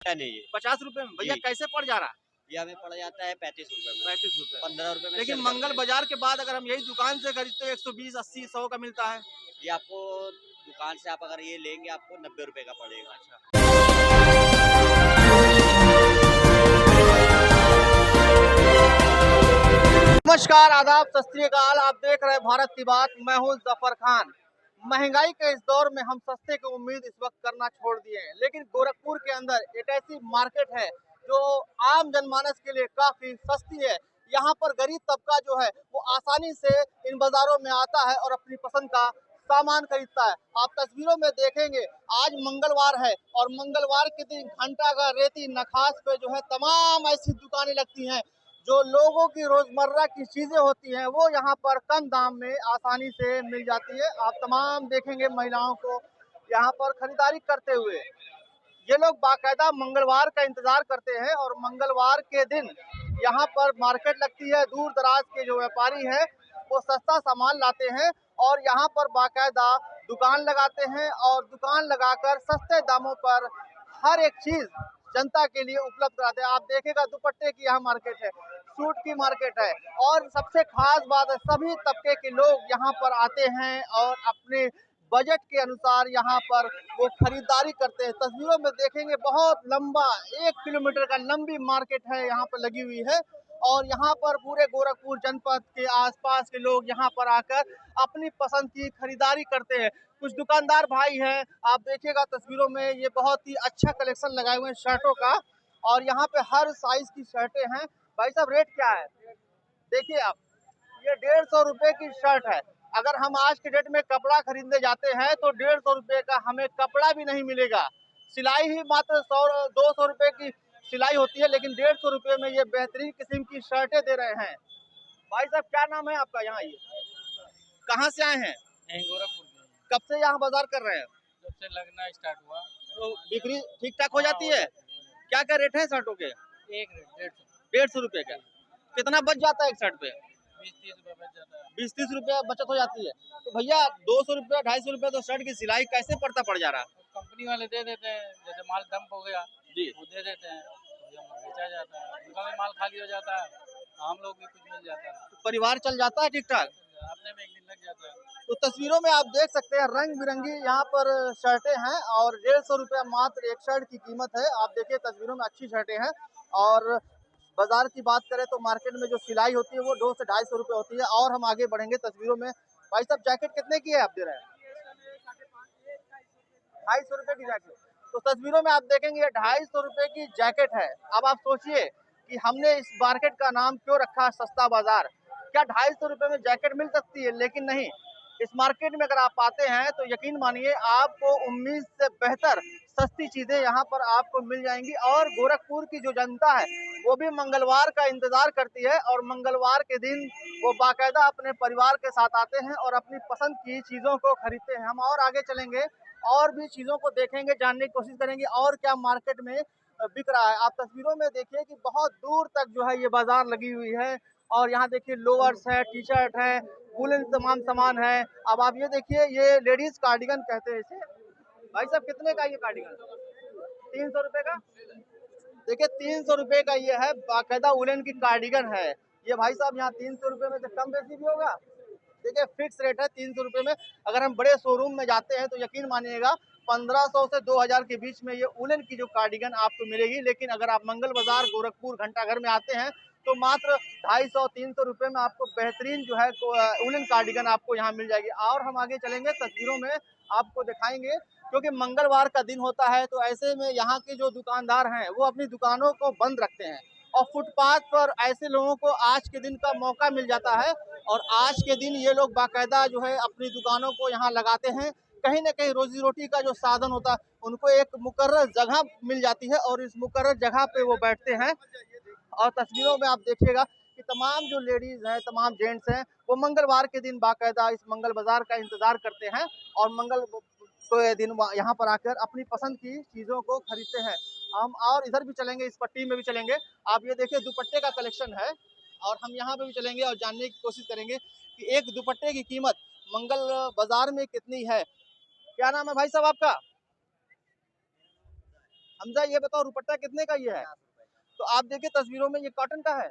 है नहीं ये। 50 रुपए में भैया जी। कैसे पड़ जा रहा? ये हमें पड़ जाता है 35 रुपए में। 35 रुपए। 15 रुपए में लेकिन सेल मंगल करते हैं। बाजार के बाद अगर हम यही दुकान से खरीदते हैं 120, 80, 100 का मिलता है। ये आपको दुकान से आप अगर ये लेंगे आपको 90 रुपए का पड़ेगा। अच्छा। नमस्कार, आदाब, सत श्री अकाल। आप देख रहे हैं भारत की बात। मैं हूं जफर खान। महंगाई के इस दौर में हम सस्ते की उम्मीद इस वक्त करना छोड़ दिए हैं, लेकिन गोरखपुर के अंदर एक ऐसी मार्केट है जो आम जनमानस के लिए काफी सस्ती है। यहाँ पर गरीब तबका जो है वो आसानी से इन बाजारों में आता है और अपनी पसंद का सामान खरीदता है। आप तस्वीरों में देखेंगे, आज मंगलवार है और मंगलवार के दिन घंटाघर, रेती, नखास पे जो है तमाम ऐसी दुकानें लगती हैं जो लोगों की रोजमर्रा की चीजें होती हैं वो यहाँ पर कम दाम में आसानी से मिल जाती है। आप तमाम देखेंगे महिलाओं को यहाँ पर खरीदारी करते हुए। ये लोग बाकायदा मंगलवार का इंतजार करते हैं और मंगलवार के दिन यहाँ पर मार्केट लगती है। दूर दराज के जो व्यापारी हैं वो सस्ता सामान लाते हैं और यहाँ पर बाकायदा दुकान लगाते हैं और दुकान लगाकर सस्ते दामों पर हर एक चीज जनता के लिए उपलब्ध कराते हैं। आप देखेगा दुपट्टे की यहाँ मार्केट है, सूट की मार्केट है और सबसे खास बात है सभी तबके के लोग यहाँ पर आते हैं और अपने बजट के अनुसार यहाँ पर वो खरीदारी करते हैं। तस्वीरों में देखेंगे बहुत लंबा 1 किलोमीटर का लंबी मार्केट है यहाँ पर लगी हुई है और यहाँ पर पूरे गोरखपुर जनपद के आसपास के लोग यहाँ पर आकर अपनी पसंद की खरीदारी करते हैं। कुछ दुकानदार भाई हैं, आप देखिएगा तस्वीरों में, ये बहुत ही अच्छा कलेक्शन लगाए हुए हैं शर्टों का और यहाँ पे हर साइज की शर्टें हैं। भाई साहब रेट क्या है? देखिए आप, ये 150 रुपए की शर्ट है। अगर हम आज के डेट में कपड़ा खरीदने जाते हैं तो 150 रुपए का हमें कपड़ा भी नहीं मिलेगा। सिलाई ही मात्र 100-200 रुपए की सिलाई होती है, लेकिन 150 रुपए में ये बेहतरीन किस्म की शर्टें दे रहे हैं। भाई साहब क्या नाम है आपका? यहाँ ये कहाँ से आए हैं? यहीं गोरखपुर में कब से यहाँ बाजार कर रहे हैं? जब से लगना स्टार्ट हुआ तो बिक्री ठीक ठाक हो जाती है? क्या क्या रेट है शर्टों के? एक रेट 150 रुपए का। कितना बच जाता है एक शर्ट पे? 20-30 रुपए बच जाता है। 20-30 रुपया बचत हो जाती है। तो भैया 200 रुपया, 250 रुपया तो शर्ट की सिलाई कैसे पड़ता पड़ जा रहा है? कंपनी वाले दे देते हैं, जैसे माल डंप हो गया जी। वो दे देते हैं, तो ये बेचा जाता है। उनका भी माल खाली हो जाता है, हम लोग भी कुछ मिल जाता है, तो परिवार चल जाता है ठीक ठाक? अपने में एक दिन लग जाता है। तो तस्वीरों में आप देख सकते हैं रंग बिरंगी यहाँ पर शर्टें हैं और 150 रुपया मात्र एक शर्ट की कीमत है। आप देखिए तस्वीरों में अच्छी शर्टें हैं और बाजार की बात करें तो मार्केट में जो सिलाई होती है वो 200 से 250 रुपये होती है। और हम आगे बढ़ेंगे तस्वीरों में। भाई साहब जैकेट कितने की है आप दे रहे हैं? 250 रुपये की जैकेट। तो तस्वीरों में आप देखेंगे ये 250 रुपये की जैकेट है। अब आप सोचिए कि हमने इस मार्केट का नाम क्यों रखा सस्ता बाजार। क्या 250 रुपये में जैकेट मिल सकती है? लेकिन नहीं, इस मार्केट में अगर आप आते हैं तो यकीन मानिए आपको उम्मीद से बेहतर सस्ती चीजें यहाँ पर आपको मिल जाएंगी। और गोरखपुर की जो जनता है वो भी मंगलवार का इंतजार करती है और मंगलवार के दिन वो बाकायदा अपने परिवार के साथ आते हैं और अपनी पसंद की चीजों को खरीदते हैं। हम और आगे चलेंगे और भी चीजों को देखेंगे, जानने की कोशिश करेंगे और क्या मार्केट में बिक रहा है। आप तस्वीरों में देखिए कि बहुत दूर तक जो है ये बाजार लगी हुई है और यहाँ देखिए लोअर्स है, टी शर्ट है, वूलन तमाम सामान है। अब आप ये देखिए, ये लेडीज कार्डिगन कहते हैं इसे। भाई साहब कितने का ये कार्डिगन? 300 रुपए का। देखिए 300 रुपए का ये है, बाकायदा वुलन की कार्डिगन है ये। भाई साहब यहाँ 300 रुपए में से कम बेसी भी होगा? देखिए फिक्स रेट है 300 रुपए में। अगर हम बड़े शोरूम में जाते हैं तो यकीन मानिएगा 1500 से 2000 के बीच में ये उलन की जो कार्डिगन आपको मिलेगी। लेकिन अगर आप मंगल बाजार गोरखपुर घंटाघर में आते हैं तो मात्र 250-300 रुपए में आपको बेहतरीन जो है उलन कार्डिगन आपको यहाँ मिल जाएगी। और हम आगे चलेंगे तस्वीरों में आपको दिखाएंगे, क्योंकि मंगलवार का दिन होता है तो ऐसे में यहाँ के जो दुकानदार हैं वो अपनी दुकानों को बंद रखते हैं और फुटपाथ पर ऐसे लोगों को आज के दिन का मौका मिल जाता है और आज के दिन ये लोग बाकायदा जो है अपनी दुकानों को यहाँ लगाते हैं। कहीं ना कहीं रोजी रोटी का जो साधन होता है उनको एक मुकर्रर जगह मिल जाती है और इस मुकर्रर जगह पे वो बैठते हैं। और तस्वीरों में आप देखिएगा कि तमाम जो लेडीज हैं, तमाम जेंट्स हैं, वो मंगलवार के दिन बाकायदा इस मंगल बाजार का इंतजार करते हैं और मंगल के दिन यहाँ पर आकर अपनी पसंद की चीज़ों को खरीदते हैं। हम और इधर भी चलेंगे, इस पट्टी में भी चलेंगे। आप ये देखिए दुपट्टे का कलेक्शन है और हम यहाँ पे भी चलेंगे और जानने की कोशिश करेंगे कि एक दुपट्टे की कीमत मंगल बाजार में कितनी है। क्या नाम है भाई साहब आपका? हमजा ये बताओ दुपट्टा कितने का ये है? तो आप देखिए तस्वीरों में ये कॉटन का है,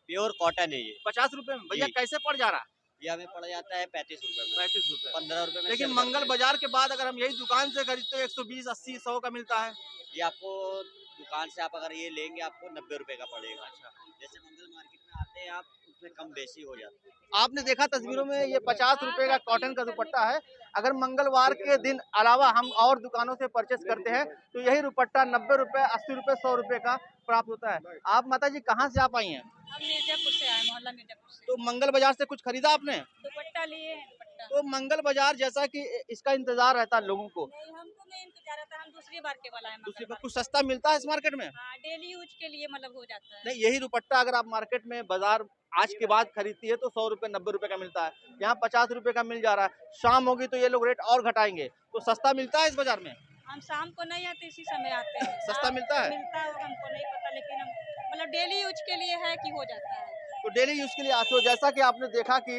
प्योर कॉटन है ये। 50 रुपए में भैया जी। कैसे पड़ जा रहा? ये हमें पड़ जाता है 35 रुपए में, 35 रुपए। 15 रुपए में लेकिन सेल मंगल करते हैं। बाजार के बाद अगर हम यही दुकान से खरीदते हैं 120, 80, 100 का मिलता है। ये आपको दुकान से आप अगर ये लेंगे आपको 90 रुपए का पड़ेगा। अच्छा, जैसे मंगल मार्केट में आते हैं आप, उसमें कम बेसी हो जाता है। आपने देखा तस्वीरों में ये 50 रुपए का कॉटन का दुपट्टा है। अगर मंगलवार के दिन अलावा हम और दुकानों से परचेस करते हैं तो यही दुपट्टा 90 रुपए, 80 रुपए, 100 रुपए का प्राप्त होता है। आप माता जी कहाँ से आप आई हैं? हम मिर्जापुर से आए, मोहल्ला मिर्जापुर से। तो मंगल बाजार से कुछ खरीदा आपने? दुपट्टा लिए हैं, दुपट्टा। तो मंगल बाजार जैसा कि इसका इंतजार रहता है लोगों को, नहीं, हमको नहीं इंतजार रहता, हम दूसरी बार के वाला है दूसरी मंगलवार। कुछ सस्ता मिलता है इस मार्केट में? हाँ, डेली यूज के लिए मतलब हो जाता है। नहीं, यही दुपट्टा अगर आप मार्केट में बाजार आज के बाद खरीदती है तो 100 रुपए, 90 रुपए का मिलता है। यहाँ 50 रुपए का मिल जा रहा है। शाम होगी तो ये लोग रेट और घटाएंगे, तो सस्ता मिलता है इस बाजार में? हम शाम को नहीं आते, इसी समय आते हैं। सस्ता मिलता है? मिलता होगा, हमको नहीं पता, लेकिन हम मतलब डेली यूज के लिए है कि हो जाता है। तो डेली यूज के लिए आते हो, जैसा कि आपने देखा कि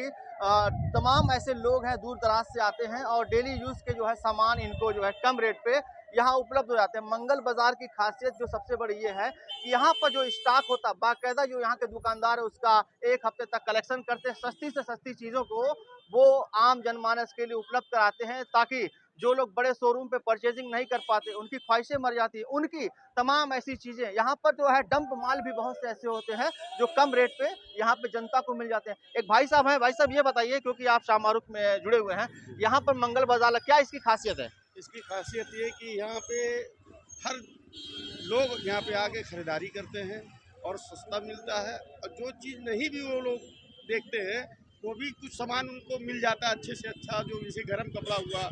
तमाम ऐसे लोग हैं दूर दराज से आते हैं और डेली यूज के जो है सामान इनको जो है कम रेट पे यहाँ उपलब्ध हो जाते हैं। मंगल बाजार की खासियत जो सबसे बड़ी ये है कि यहाँ पर जो स्टॉक होता है बाकायदा, जो यहाँ के दुकानदार है उसका एक हफ्ते तक कलेक्शन करते हैं, सस्ती से सस्ती चीज़ों को वो आम जनमानस के लिए उपलब्ध कराते हैं, ताकि जो लोग बड़े शोरूम पे परचेजिंग नहीं कर पाते, उनकी ख्वाहिशें मर जाती है, उनकी तमाम ऐसी चीज़ें यहाँ पर जो है डंप माल भी बहुत से ऐसे होते हैं जो कम रेट पे यहाँ पे जनता को मिल जाते हैं। एक भाई साहब हैं, भाई साहब ये बताइए, क्योंकि आप शाहमारूख में जुड़े हुए हैं, यहाँ पर मंगल बाजार क्या इसकी खासियत है? इसकी खासियत ये कि यहाँ पे हर लोग यहाँ पे आके ख़रीदारी करते हैं और सस्ता मिलता है, और जो चीज़ नहीं भी वो लोग देखते हैं वो भी कुछ सामान उनको मिल जाता है अच्छे से अच्छा, जो जैसे गर्म कपड़ा हुआ,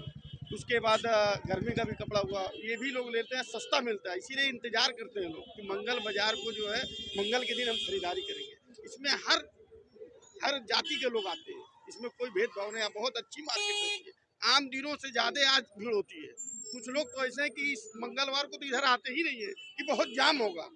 उसके बाद गर्मी का भी कपड़ा हुआ, ये भी लोग लेते हैं, सस्ता मिलता है। इसीलिए इंतज़ार करते हैं लोग कि मंगल बाज़ार को जो है मंगल के दिन हम खरीदारी करेंगे। इसमें हर जाति के लोग आते हैं, इसमें कोई भेदभाव नहीं है, बहुत अच्छी मार्केट रहती है। आम दिनों से ज़्यादा आज भीड़ होती है। कुछ लोग तो ऐसे हैं कि इस मंगलवार को तो इधर आते ही नहीं है कि बहुत जाम होगा।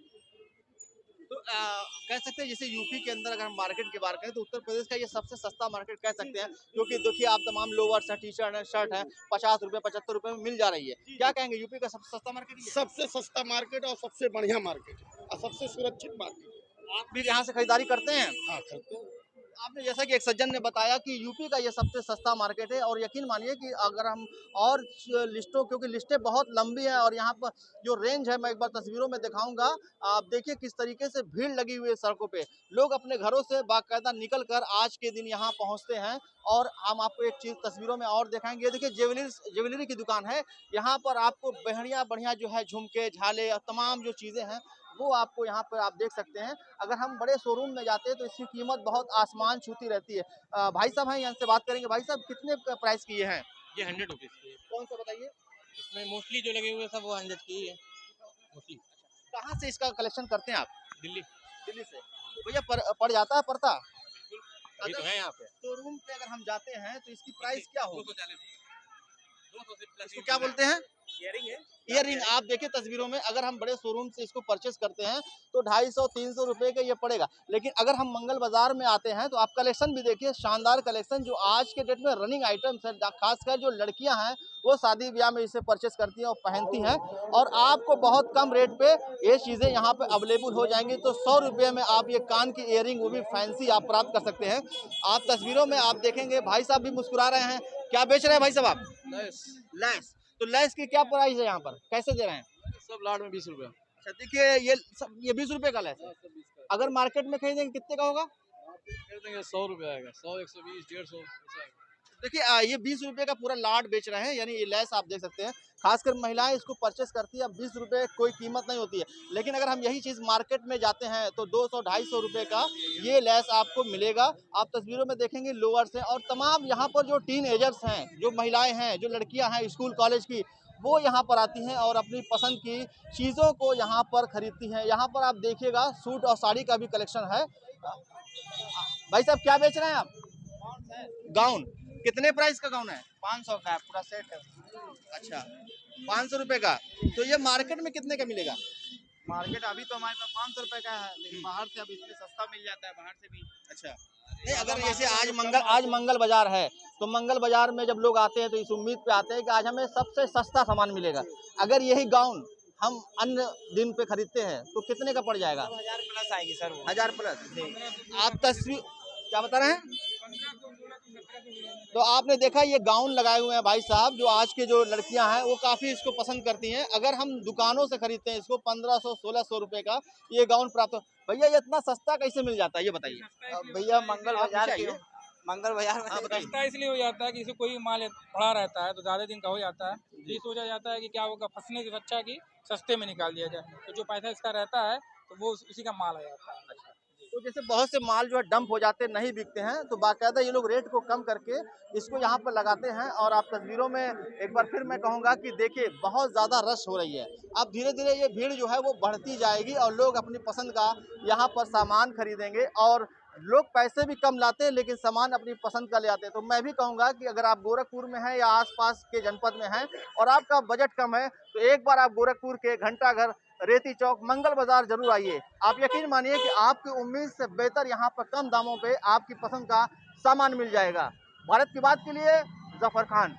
तो कह सकते हैं जैसे यूपी के अंदर अगर हम मार्केट की बात करें तो उत्तर प्रदेश का ये सबसे सस्ता मार्केट कह सकते हैं, क्योंकि देखिए आप तमाम लोवर्स हैं, टी शर्ट है, शर्ट है, 50 रुपए 75 रुपए में मिल जा रही है। क्या कहेंगे, यूपी का सबसे सस्ता मार्केट ये है? सबसे सस्ता मार्केट और सबसे बढ़िया मार्केट और सबसे सुरक्षित मार्केट। आप भी यहाँ से खरीदारी करते हैं? हाँ, करते हैं। आपने जैसा कि एक सज्जन ने बताया कि यूपी का ये सबसे सस्ता मार्केट है, और यकीन मानिए कि अगर हम और लिस्टों, क्योंकि लिस्टें बहुत लंबी हैं और यहाँ पर जो रेंज है मैं एक बार तस्वीरों में दिखाऊंगा, आप देखिए किस तरीके से भीड़ लगी हुई है सड़कों पे। लोग अपने घरों से बाकायदा निकल कर आज के दिन यहाँ पहुँचते हैं, और हम आपको एक चीज़ तस्वीरों में और दिखाएंगे। ये देखिए ज्वेलरी की दुकान है, यहाँ पर आपको बढ़िया जो है झुमके, झाले और तमाम जो चीज़ें हैं वो आपको यहाँ पर आप देख सकते हैं। अगर हम बड़े शोरूम में जाते हैं तो इसकी कीमत बहुत आसमान छूती रहती है। भाई साहब हैं, यहाँ से बात करेंगे। भाई साहब कितने प्राइस की ये हैं? ये 100 रुपीज़ की है। कौन सा बताइए? इसमें मोस्टली जो लगे हुए सब वो 100 की ही है मोस्टली। कहाँ से इसका कलेक्शन करते हैं आप? दिल्ली दिल्ली से। तो भैया पड़ जाता है पड़ता? अभी तो है यहाँ पे। शोरूम पे अगर हम जाते हैं तो इसकी प्राइस क्या होगी? 200 से प्लस। इसको क्या बोलते हैं? इयरिंग है। ईयरिंग। आप देखिए तस्वीरों में, अगर हम बड़े शोरूम से इसको परचेस करते हैं तो 250-300 रुपए का ये पड़ेगा, लेकिन अगर हम मंगल बाजार में आते हैं तो आप कलेक्शन भी देखिए, शानदार कलेक्शन जो आज के डेट में रनिंग आइटम्स है, खासकर जो लड़कियां हैं वो शादी ब्याह में इसे परचेस करती हैं और पहनती हैं, और आपको बहुत कम रेट पे ये चीज़ें यहाँ पे अवेलेबल हो जाएंगी। तो 100 रुपये में आप ये कान की ईयरिंग, वो भी फैंसी, आप प्राप्त कर सकते हैं। आप तस्वीरों में आप देखेंगे भाई साहब भी मुस्कुरा रहे हैं। क्या बेच रहे हैं भाई साहब आप? लैस। तो लैस की क्या प्राइस है यहाँ पर, कैसे दे रहे हैं? सब लाड में 20 रुपये। अच्छा देखिए ये 20 रुपए का लैस है। अगर मार्केट में खरीदेंगे कितने का होगा? कर देंगे 100 रुपये आएगा, 100, 120, 150 ऐसा आएगा। देखिए ये 20 रुपए का पूरा लाट बेच रहे हैं, यानी ये लैस आप देख सकते हैं। खासकर महिलाएं इसको परचेस करती है। अब 20 रुपए कोई कीमत नहीं होती है, लेकिन अगर हम यही चीज़ मार्केट में जाते हैं तो 200-250 रुपए का ये लैस आपको मिलेगा। आप तस्वीरों में देखेंगे लोअर्स हैं, और तमाम यहाँ पर जो टीन एजर्स हैं, जो महिलाएं हैं, जो लड़कियां हैं स्कूल कॉलेज की, वो यहाँ पर आती हैं और अपनी पसंद की चीज़ों को यहाँ पर खरीदती हैं। यहाँ पर आप देखिएगा सूट और साड़ी का भी कलेक्शन है। भाई साहब क्या बेच रहे हैं आप? गाउन। कितने प्राइस का गाउन है? 500 का है, पूरा सेट है। अच्छा 500 रुपए का। तो ये मार्केट में कितने का मिलेगा? मार्केट अभी तो हमारे पास 500 रुपए का है, लेकिन बाहर से अब इससे सस्ता मिल जाता है, बाहर से भी। अच्छा नहीं, अगर जैसे आज मंगल बाजार है तो मंगल बाजार में जब लोग आते हैं तो इस उम्मीद पे आते हैं कि आज हमें सबसे सस्ता सामान मिलेगा। अगर यही गाउन हम अन्य दिन पे खरीदते हैं तो कितने का पड़ जाएगा? 1000 प्लस आएगी सर वो। 1000 प्लस। आप तस्वीर क्या बता रहे हैं? तो आपने देखा ये गाउन लगाए हुए हैं भाई साहब, जो आज के जो लड़कियां हैं वो काफी इसको पसंद करती हैं। अगर हम दुकानों से खरीदते हैं इसको 1500-1600 रुपए का ये गाउन प्राप्त हो, भैया ये इतना सस्ता कैसे मिल जाता है ये बताइए। भैया मंगल आप बाजार नीचे के आइए। मंगल बाजार हाँ, में बताइए। सस्ता इसलिए हो जाता है कि इसे कोई माल पड़ा रहता है तो ज़्यादा दिन का हो जाता है, ये सोचा जाता है कि क्या होगा, फंसने से अच्छा कि सस्ते में निकाल दिया जाए, तो जो पैसा इसका रहता है तो वो उसी का माल आ जाता है। तो जैसे बहुत से माल जो है डंप हो जाते हैं, नहीं बिकते हैं, तो बाकायदा ये लोग रेट को कम करके इसको यहाँ पर लगाते हैं। और आप तस्वीरों में एक बार फिर मैं कहूँगा कि देखिए बहुत ज़्यादा रश हो रही है। अब धीरे धीरे ये भीड़ जो है वो बढ़ती जाएगी और लोग अपनी पसंद का यहाँ पर सामान खरीदेंगे। और लोग पैसे भी कम लाते हैं लेकिन सामान अपनी पसंद का ले आते हैं। तो मैं भी कहूँगा कि अगर आप गोरखपुर में हैं या आसपास के जनपद में हैं और आपका बजट कम है तो एक बार आप गोरखपुर के घंटाघर, रेती चौक, मंगल बाजार जरूर आइए। आप यकीन मानिए कि आपकी उम्मीद से बेहतर यहाँ पर कम दामों पे आपकी पसंद का सामान मिल जाएगा। भारत की बात के लिए जफर खान।